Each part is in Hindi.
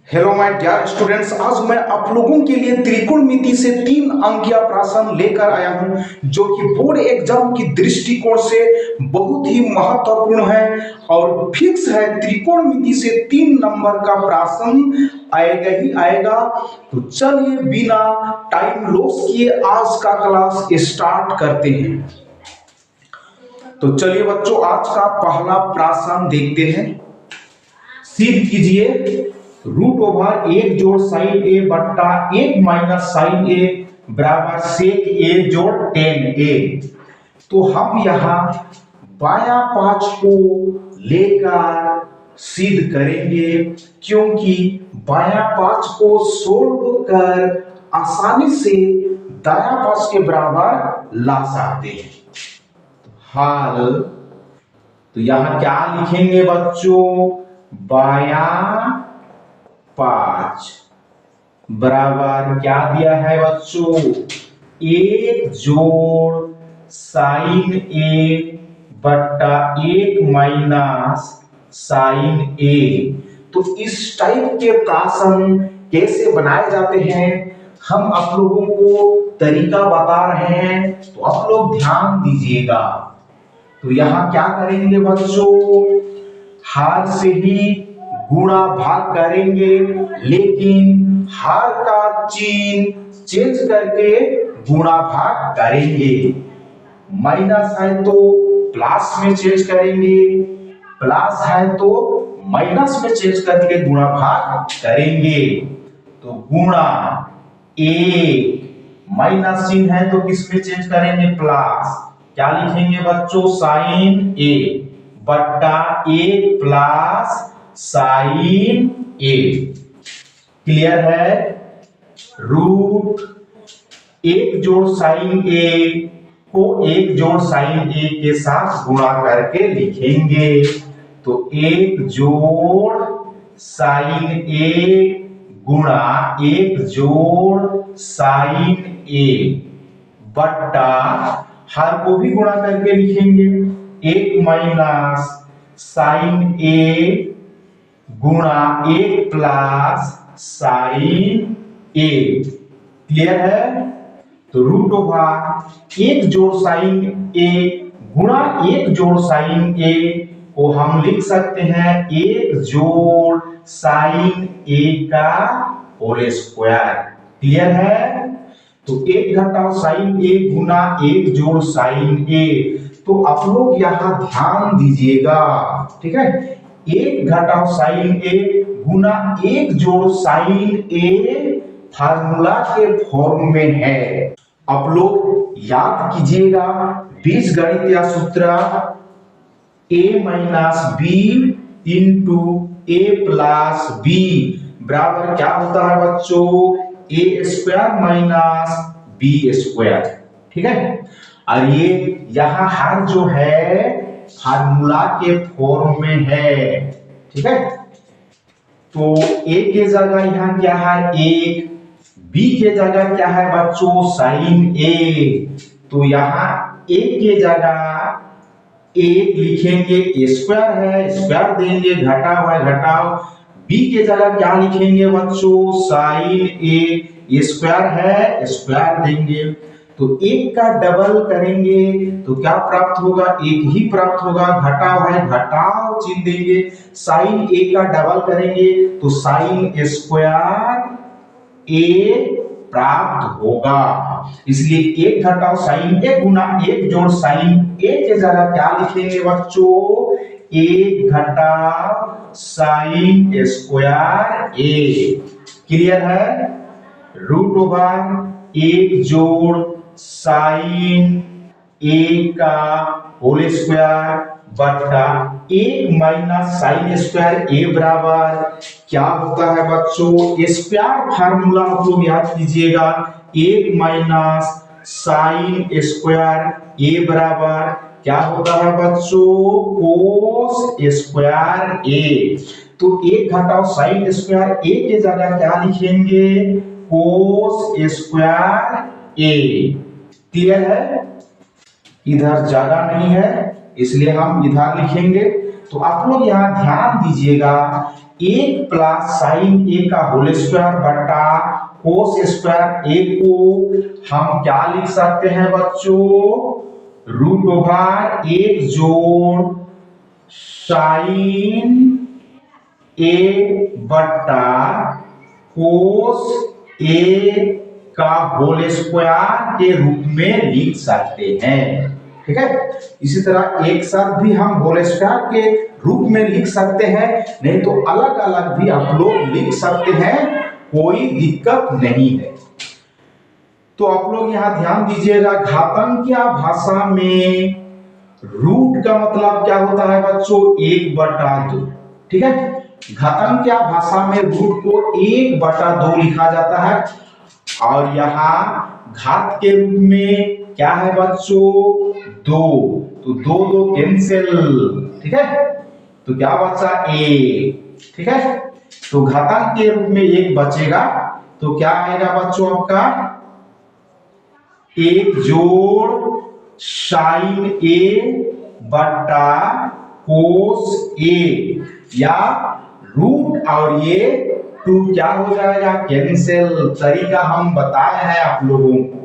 हेलो माय डियर स्टूडेंट्स, आज मैं आप लोगों के लिए त्रिकोणमिति से 3 अंकीय प्रश्न लेकर आया हूं जो कि बोर्ड एग्जाम की दृष्टिकोण से बहुत ही महत्वपूर्ण है और फिक्स है। त्रिकोणमिति से 3 नंबर का प्रश्न आएगा ही आएगा। तो चलिए बिना टाइम लॉस किए आज का क्लास स्टार्ट करते हैं। तो चलिए बच्चों, आज का पहला प्रश्न देखते हैं। सिद्ध कीजिए रूट ओवर 1 जोड़ साइन ए बट्टा 1 माइनस साइन ए बराबर सेक ए जोड़ टेन ए। तो हम यहाँ बाया पांच को लेकर सिद्ध करेंगे, क्योंकि बाया पांच को सोल्व कर आसानी से दाया पांच के बराबर ला सकते हैं। हल तो यहां क्या लिखेंगे बच्चों? बाया पांच बराबर क्या दिया है बच्चों? 1 जोड़ साइन ए बट्टा 1 माइनस साइन ए। तो इस टाइप के प्रश्न कैसे बनाए जाते हैं हम आप लोगों को तरीका बता रहे हैं, तो आप लोग ध्यान दीजिएगा। तो यहां क्या करेंगे बच्चों? हार से ही गुणा भाग करेंगे, लेकिन हार का चिन्ह चेंज करके गुणा भाग करेंगे। माइनस है तो प्लस में चेंज करेंगे, प्लस है तो माइनस में चेंज करके गुणा भाग करेंगे। तो गुणा एक, माइनस चिन्ह है तो किस में चेंज करेंगे? प्लस। क्या लिखेंगे बच्चों? साइन ए बट्टा 1 प्लस साइन ए। क्लियर है? रूट 1 जोड़ साइन ए को 1 जोड़ साइन ए के साथ गुणा करके लिखेंगे। तो 1 जोड़ साइन ए गुणा 1 जोड़ साइन ए बट्टा हर को भी गुणा करके लिखेंगे। 1 माइनस साइन ए गुणा 1 प्लस साइन ए। क्लियर है? तो रूट ओवर 1 जोड़ साइन ए गुणा 1 जोड़ साइन ए को हम लिख सकते हैं 1 जोड़ साइन ए का होल स्क्वायर। क्लियर है? तो 1 घटाओ साइन ए गुना 1 जोड़ साइन ए। तो आप लोग यहां ध्यान दीजिएगा, ठीक है? 1 घटाओ साइन ए गुना 1 जोड़ साइन ए फार्मूला के फॉर्म में है। आप लोग याद कीजिएगा बीजगणितीय सूत्र a minus b into a plus b बराबर क्या होता है बच्चों? A square minus b square. ठीक है? और ये यहां हर जो है फार्मूला के फॉर्म में है। ठीक है? तो a के जगह यहां क्या है? 1। b के जगह क्या है बच्चों? Sign a। तो यहां a के जगह 1 लिखेंगे, a स्क्वायर है, स्क्वायर देंगे, घटाओ है घटाओ। b के जगह क्या लिखेंगे बच्चों? साइन a, स्क्वायर है, स्क्वायर देंगे। तो 1 का डबल करेंगे तो क्या प्राप्त होगा? 1 ही प्राप्त होगा। घटाओ है घटाओ चिन्ह देंगे। साइन a का डबल करेंगे तो साइन स्क्वायर a प्राप्त होगा। इसलिए 1 घटाओ साइन a गुना 1 जोड़ साइन a के जगह क्या लिखेंगे बच्चों? 1 घटाओ साइन स्क्वायर a। क्लियर है? रूट ओवर 1 जोड़ साइन a का होल स्क्वायर बटा 1 माइनस साइन स्क्वायर a बराबर क्या होता है बच्चों? स्क्वायर फार्मूला आप लोग याद कीजिएगा। 1 माइनस साइन स्क्वायर a बराबर क्या होता है बच्चों? Cos square a। तो 1 घटाओ साइन स्क्वायर a के जगह क्या लिखेंगे? Cos square a। क्लियर है? इधर ज्यादा नहीं है इसलिए हम इधर लिखेंगे। तो तो आप लोग यहाँ ध्यान दीजिएगा, 1 प्लस साइन ए का होल स्क्वायर बटा कोस स्क्वायर ए को हम क्या लिख सकते हैं बच्चों, रूट ओवर 1 जोड़ साइन ए बटा कोस ए का होल स्क्वायर के रूप में लिख सकते हैं। ठीक है, इसी तरह एक साथ भी हम होल स्क्वायर के रूप में लिख सकते हैं, नहीं तो अलग अलग भी आप लोग लिख सकते हैं, कोई दिक्कत नहीं है। तो आप लोग यहाँ ध्यान दीजिएगा, घातांकीय भाषा में रूट का मतलब क्या होता है बच्चों, 1/2। ठीक है, घातांकीय भाषा में रूट को 1/2 लिखा जाता है, और यहाँ घात के रूप में क्या है बच्चों, 2, तो 2 कैंसिल। ठीक है, तो क्या बचा, 1। ठीक है, तो घातांक के रूप में 1 बचेगा, तो क्या आएगा बच्चों आपका, 1 जोड़ साइन ए बटा कोस ए, या रूट और ये 2 क्या हो जाएगा, कैंसिल। तरीका हम बताए हैं आप लोगों को।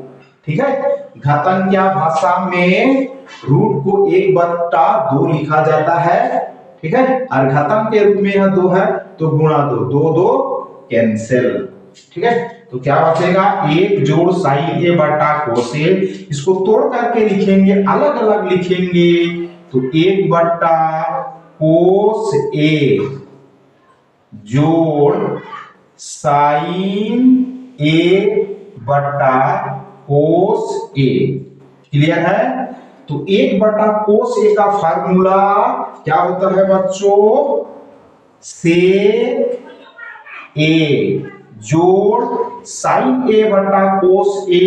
ठीक है, घातांकीय भाषा में रूट को 1/2 लिखा जाता है। ठीक है, और घातांक के रूप में यह 2 है, तो गुणा 2, 2 कैंसिल। ठीक है, तो क्या बचेगा, 1 जोड़ साइन ए बटा कोस ए। इसको तोड़ करके लिखेंगे, अलग अलग लिखेंगे, तो 1/कोस ए जोड़ साइन ए बटा कोस ए। क्लियर है, तो 1/कोस ए का फार्मूला क्या होता है बच्चों, सेक ए जोड़ साइन ए बटा कोस ए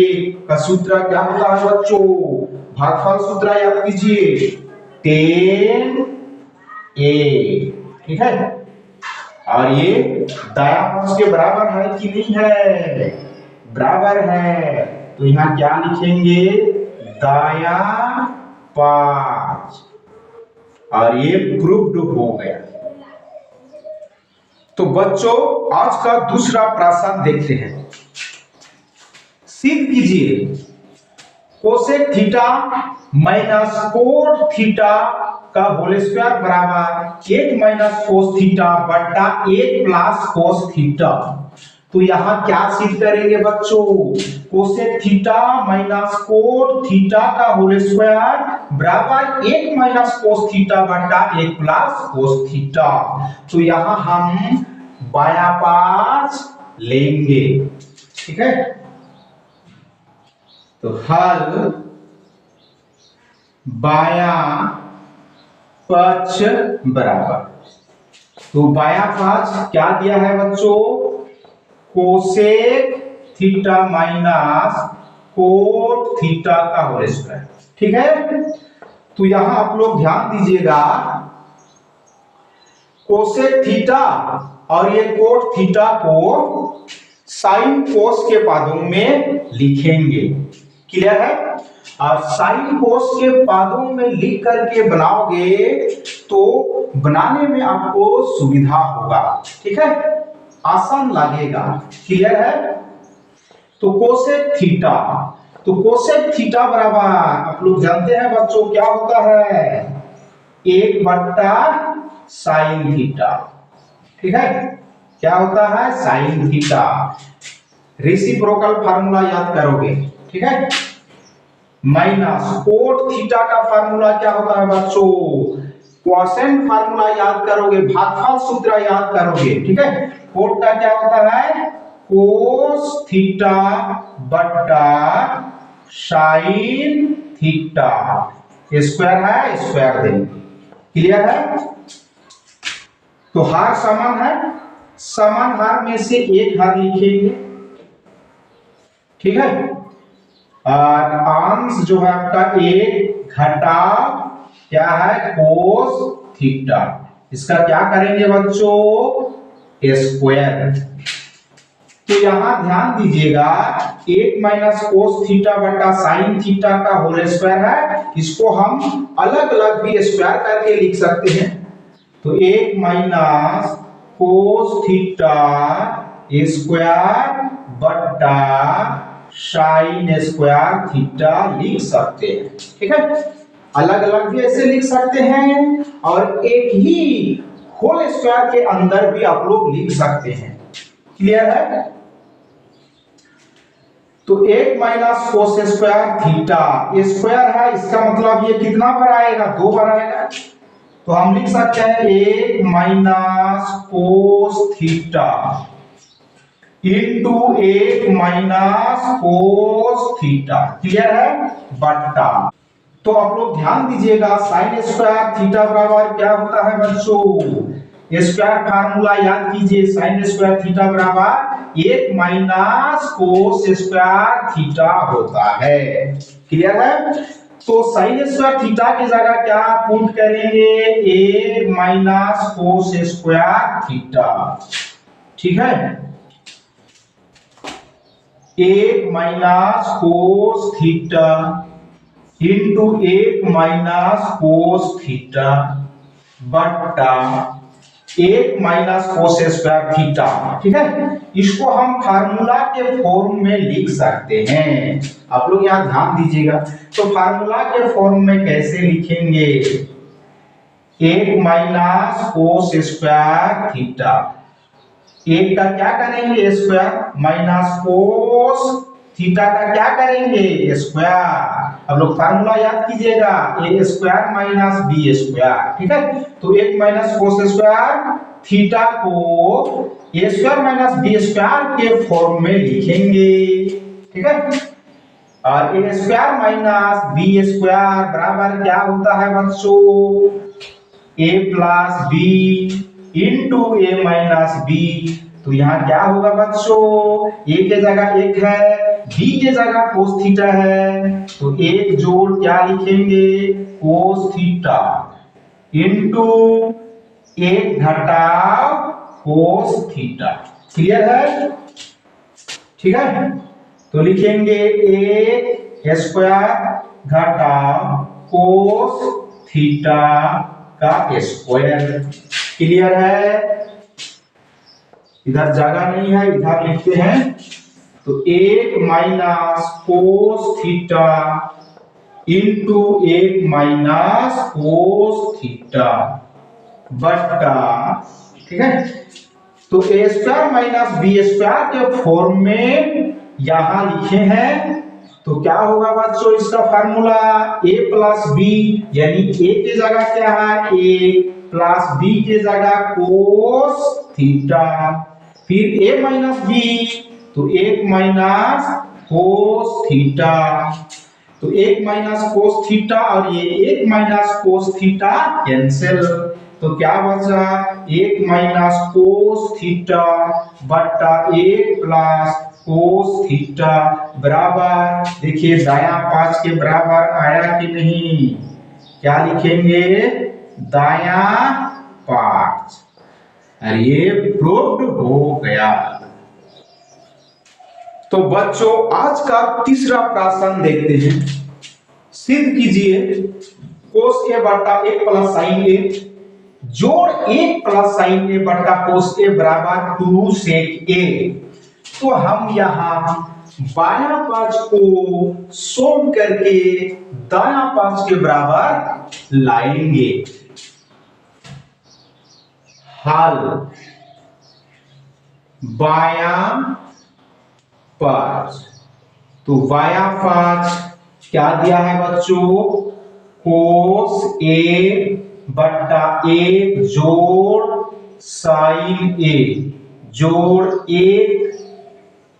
का सूत्र क्या होता है बच्चों, भागफल सूत्र याद कीजिए, tan ए। ठीक है, और ये दाया पक्ष के बराबर है कि नहीं है, बराबर है, तो यहाँ क्या लिखेंगे, दाया पक्ष, और ये प्रूव्ड हो गया। तो बच्चों आज का दूसरा प्रश्न देखते हैं। सिद्ध कीजिए cosec theta minus cot theta का होल स्क्वायर बराबर 1 माइनस कोस थीटा बटा 1 प्लस कोस थीटा। तो यहां क्या सिद्ध करेंगे बच्चों, cosec theta minus cot theta का होल स्क्वायर बराबर 1 माइनस कोस थीटा बटा 1 प्लस कोस थीटा। तो यहां हम बायां पक्ष लेंगे। ठीक है, तो हल बायां पक्ष बराबर, तो बायां पक्ष क्या दिया है बच्चों, cosec theta minus cot theta का होल स्क्वायर। ठीक है, तो यहां आप लोग ध्यान दीजिएगा, कोसेक थीटा और ये कोट थीटा को साइन कोस के पदों में लिखेंगे। क्लियर है, और साइन कोस के पदों में लिख करके बनाओगे तो बनाने में आपको सुविधा होगा। ठीक है, आसान लगेगा। क्लियर है, तो कोसेक थीटा, तो कोसेक थीटा बराबर आप लोग जानते हैं बच्चों क्या होता है, 1/साइन थीटा। ठीक है, क्या होता है, साइन थीटा। रेसिप्रोकल फार्मूला याद करोगे। ठीक है, माइनस कोट थीटा का फार्मूला क्या होता है बच्चों, क्वोशेंट फार्मूला याद करोगे, भागफल सूत्र याद करोगे। ठीक है, कोट का क्या होता है, कोस थीटा बटा साइन थीटा, स्क्वायर है, स्क्वायर देंगे। क्लियर है, तो हार समान है, समान हार में से एक हार लिखेंगे। ठीक है, और अंश जो है आपका एक घटा क्या है, कोस थीटा, इसका क्या करेंगे बच्चों, स्क्वायर। तो यहां ध्यान दीजिएगा, 1 माइनस कोस थीटा बटा साइन थीटा का होल स्क्वायर है, इसको हम अलग अलग भी स्क्वायर करके लिख सकते हैं। तो 1 माइनस कोस थीटा स्क्वायर बट्टा साइन स्क्वायर थीटा लिख सकते हैं। ठीक है, अलग अलग भी ऐसे लिख सकते हैं और एक ही होल स्क्वायर के अंदर भी आप लोग लिख सकते हैं। क्लियर है? तो 1 minus cos square theta, square है इसका मतलब ये कितना बार आएगा, 2 बार आएगा। तो हम लिख सकते हैं 1 minus cos theta into 1 minus cos theta. Clear है? बट्टा, तो आप लोग ध्यान दीजिएगा साइन स्क्वायर थीटा बराबर क्या होता है बच्चों, स्क्वायर फार्मूला याद कीजिए, साइन स्क्वायर थीटा बराबर 1 माइनस कोस स्क्वायर थीटा होता है। क्लियर है? तो साइन स्क्वायर थीटा की जगह क्या पुट करेंगे, 1 माइनस कोस स्क्वायर थीटा। ठीक है, 1 minus cos theta into 1 minus cos theta बट्टा 1 माइनस कोस स्क्वायर थीटा। ठीक है, इसको हम फार्मूला के फॉर्म में लिख सकते हैं। आप लोग यहां ध्यान दीजिएगा, तो फार्मूला के फॉर्म में कैसे लिखेंगे, 1 माइनस कोस स्क्वायर थीटा, 1 का क्या करेंगे स्क्वायर, माइनस कोस थीटा का क्या करेंगे स्क्वायर। अब लोग फार्मूला याद कीजिएगा, ए स्क्वायर माइनस बी स्क्वायर। ठीक है, तो 1 माइनस कोस स्क्वायर थीटा को ए स्क्वायर माइनस बी स्क्वायर के फॉर्म में लिखेंगे। ठीक है, और ए स्क्वायर माइनस बी स्क्वायर बराबर क्या होता है बच्चों, ए प्लस बी इंटू ए माइनस बी। तो यहाँ क्या होगा बच्चों, ए के जगह 1 है, बी के जगह कोस थीटा है, तो 1 जोड़ क्या लिखेंगे कोस थीटा इंटू 1 घटाव कोस थीटा। क्लियर है? ठीक है, तो लिखेंगे 1 स्क्वायर घटाव कोस थीटा का स्क्वायर। क्लियर है? इधर जगह नहीं है, इधर लिखते हैं, तो 1 minus cos theta into 1 minus cos theta बट्टा, ठीक है, तो ए स्क्वायर माइनस बी स्क्वायर के फॉर्म में यहां लिखे हैं। तो क्या होगा बच्चों इसका फार्मूला, a प्लस बी, यानी a की जगह क्या है a प्लस b की जगह कोस थीटा, फिर a माइनस b, तो 1 माइनस कोस थीटा, तो 1 माइनस कोस थीटा और ये 1 माइनस कोस थीटा कैंसिल, तो क्या बचा 1 माइनस कोस थीटा बट्टा 1 प्लस कोस थीटा बराबर, देखिए दायां 5 के बराबर आया कि नहीं, क्या लिखेंगे दायां 5, और ये प्रूव्ड हो गया। तो बच्चों आज का तीसरा प्रश्न देखते हैं। सिद्ध कीजिए कोस ए बट्टा 1 प्लस साइन ए जोड़ 1 प्लस साइन ए बट्टा कोस ए बराबर 2 सेक ए। तो हम यहां बायां पांच को सोल्व करके दायां पांच के बराबर लाएंगे। हल बायां पांच, तो बायां पांच क्या दिया है बच्चों, कोस ए बट्टा 1 जोड़ साइन ए जोड़ 1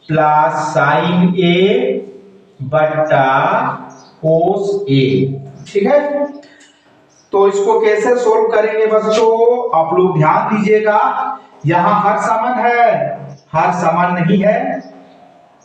प्लस साइन ए बट्टा कोस ए। ठीक है, तो इसको कैसे सोल्व करेंगे बच्चों, आप लोग ध्यान दीजिएगा, यहां हर समान है, हर समान नहीं है,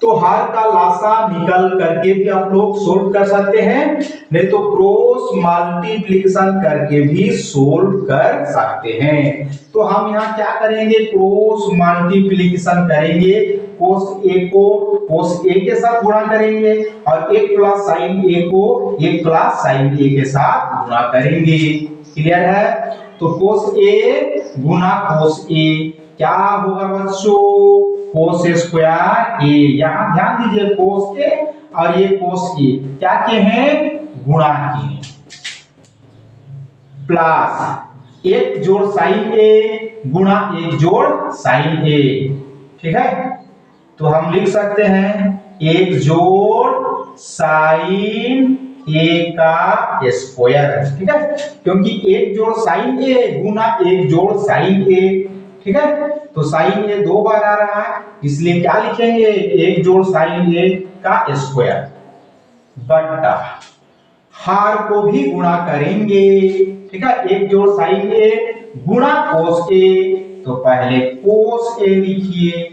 तो हर का लासा निकल करके भी आप लोग सोल्व कर सकते हैं, नहीं तो क्रॉस मल्टीप्लिकेशन करके भी सोल्व कर सकते हैं। तो हम यहाँ क्या करेंगे, क्रॉस मल्टीप्लिकेशन करेंगे, कोस ए को कोस ए के साथ गुणा करेंगे और 1 प्लस साइन ए को 1 प्लस साइन ए के साथ गुणा करेंगे। क्लियर है? तो कोस ए गुना कोस ए क्या होगा बच्चों, कोस स्क्वायर ए। यहां ध्यान दीजिए कोस ए और ये कोस ए क्या के हैं, गुणा के हैं, प्लस एक जोड़ साइन ए गुणा एक जोड़ साइन ए। ठीक है, तो हम लिख सकते हैं एक जोड़ साइन ए का स्क्वायर। ठीक है, क्योंकि एक जोड़ साइन ए गुना एक जोड़ साइन ए। ठीक है, तो साइन ए 2 बार आ रहा है, इसलिए क्या लिखेंगे, एक जोड़ साइन ए का स्क्वायर बट्टा हार को भी गुणा करेंगे। ठीक है, एक जोड़ साइन ए गुणा कोस ए, तो पहले कोस ए लिखिए,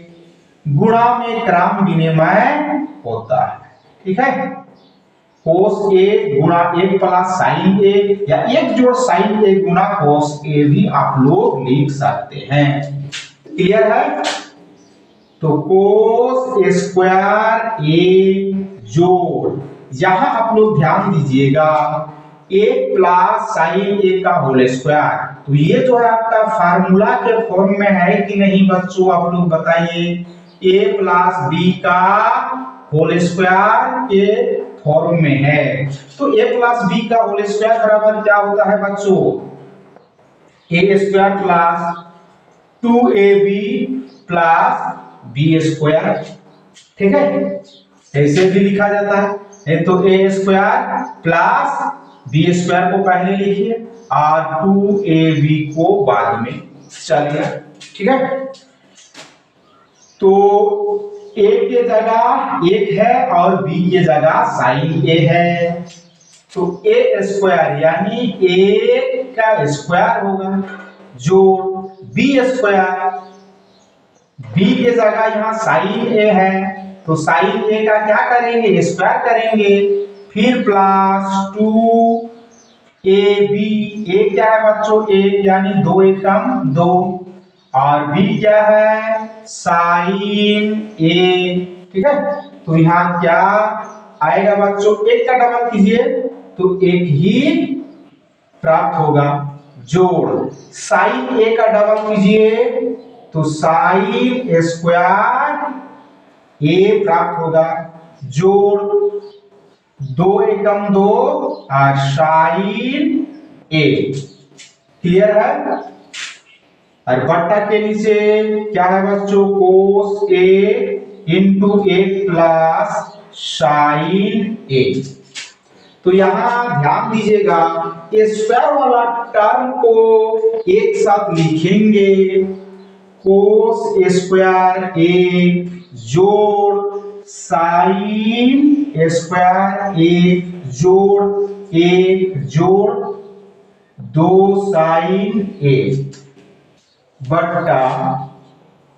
गुणा में क्रम विनिमय होता है। ठीक है, कोस ए गुणा 1 प्लस साइन ए या एक जोड़ साइन ए गुणा कोस ए भी आप लोग लिख सकते हैं। क्लियर है, तो कोस स्क्वायर ए जोड़, यहां आप लोग ध्यान दीजिएगा 1 प्लस साइन ए का होल स्क्वायर, तो ये जो है आपका फार्मूला के फॉर्म में है कि नहीं बच्चों, आप लोग बताइए। a प्लस बी का होल स्क्वायर के फॉर्म में है, तो a प्लस बी का होल स्क्वायर बराबर क्या होता है बच्चों, a square plus 2ab plus B square. ठीक है, ऐसे भी लिखा जाता है, तो a square plus B square को पहले लिखिए और 2ab को बाद में। चलिए ठीक है, तो a के जगह 1 है और b के जगह साइन a है, तो a स्क्वायर यानी 1 का स्क्वायर होगा, जो b स्क्वायर, b के जगह यहाँ साइन a है, तो साइन a का क्या करेंगे, स्क्वायर करेंगे, फिर प्लस 2ab, a क्या है बच्चों, 1 यानी 2 एकम 2, और b क्या है, साइन a। ठीक है, तो यहाँ क्या आएगा बच्चों, 1 का डबल कीजिए तो 1 ही प्राप्त होगा, जोड़ साइन a का डबल कीजिए तो साइन स्क्वायर a प्राप्त होगा, जोड़ 2 एकम 2 और साइन a। क्लियर है, और बट्टा के नीचे क्या है बच्चों, कोस ए इंटू 1 प्लस साइन ए। तो यहां ध्यान दीजिएगा स्क्वायर वाला टर्म को एक साथ लिखेंगे, कोस स्क्वायर ए जोड़ साइन स्क्वायर ए जोड़ 1 जोड़ 2 साइन ए बट्टा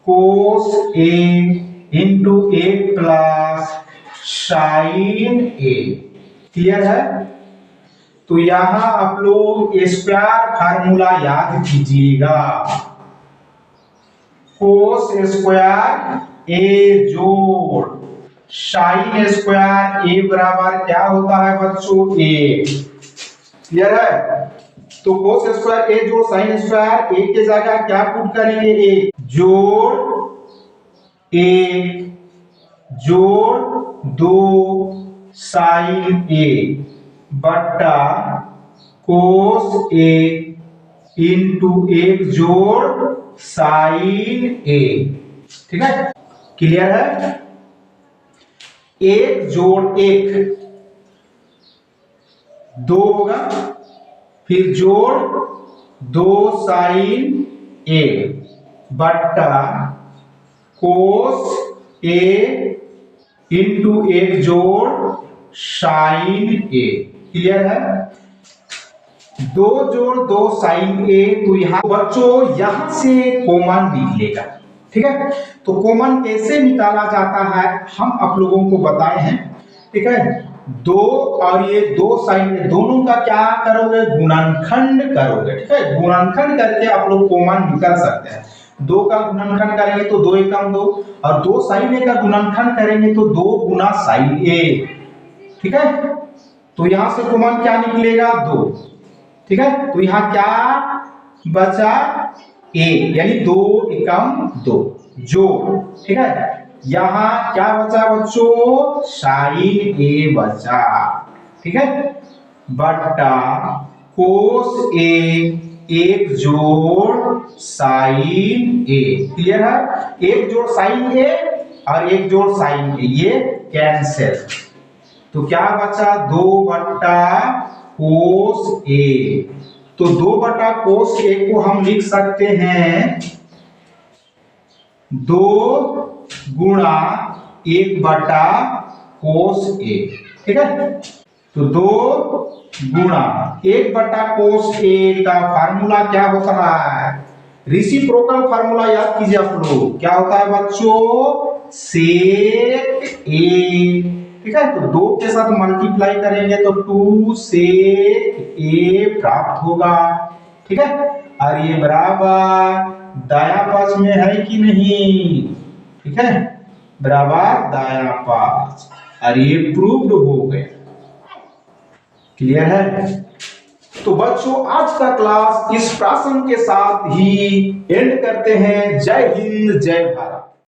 कोस ए इंटू 1 प्लस साइन ए। क्लियर है, तो यहां आप लोग स्क्वायर फार्मूला याद कीजिएगा, कोस स्क्वायर ए जोड़ साइन स्क्वायर ए बराबर क्या होता है बच्चों, 1। क्लियर है, तो कोस स्क्वायर ए जोड़ साइन स्क्वायर ए के जगह क्या पुट करेंगे, 1 जोड़ 1 जोड़ 2 साइन ए बट्टा कोस ए इंटू 1 जोड़ साइन ए। ठीक है, क्लियर है, 1 जोड़ 1 2 होगा, फिर जोड़ 2 साइन ए बट्टा कोस ए इंटू 1 जोड़ साइन ए। क्लियर है, 2 जोड़ 2 साइन ए, तो यहां बच्चों यहां से कॉमन निकलेगा। ठीक है, तो कॉमन कैसे निकाला जाता है हम आप लोगों को बताए हैं। ठीक है, 2 और ये 2 साइन ए दोनों का क्या करोगे, गुणनखंड करोगे। ठीक है, गुणनखंड करके आप लोग कॉमन निकाल सकते हैं, 2 का गुणनखंड करेंगे तो 2 एकम 2 और 2 साइन ए का गुणनखंड करेंगे तो 2 गुना साइन ए। ठीक है, तो यहां से कॉमन क्या निकलेगा, 2। ठीक है, तो यहां क्या बचा एक, यानी 2 एकम 2 जोड़, ठीक है। यहां क्या बचा बच्चों, साइन ए बचा, ठीक है, बट्टा कोस ए, एक जोड़ साइन ए, क्लियर है। एक जोड़ साइन ए और एक जोड़ साइन ए, ये कैंसिल, तो क्या बचा 2 बट्टा कोस ए। तो 2 बटा कोस ए को हम लिख सकते हैं 2 गुणा 1 बटा कोस ए, ठीक है। तो 2 गुणा 1 बटा कोस ए का फार्मूला क्या होता है, रेसिप्रोकल फार्मूला याद कीजिए आप लोग, क्या होता है बच्चों, सेक ए, ठीक है। तो 2 के साथ मल्टीप्लाई करेंगे तो 2 सेक ए प्राप्त होगा, ठीक है। और ये बराबर दाया पक्ष में है कि नहीं, ठीक है, बराबर दाया पक्ष, और ये प्रूव्ड हो गया, क्लियर है। तो बच्चों आज का क्लास इस प्रश्न के साथ ही एंड करते हैं। जय हिंद, जय भारत।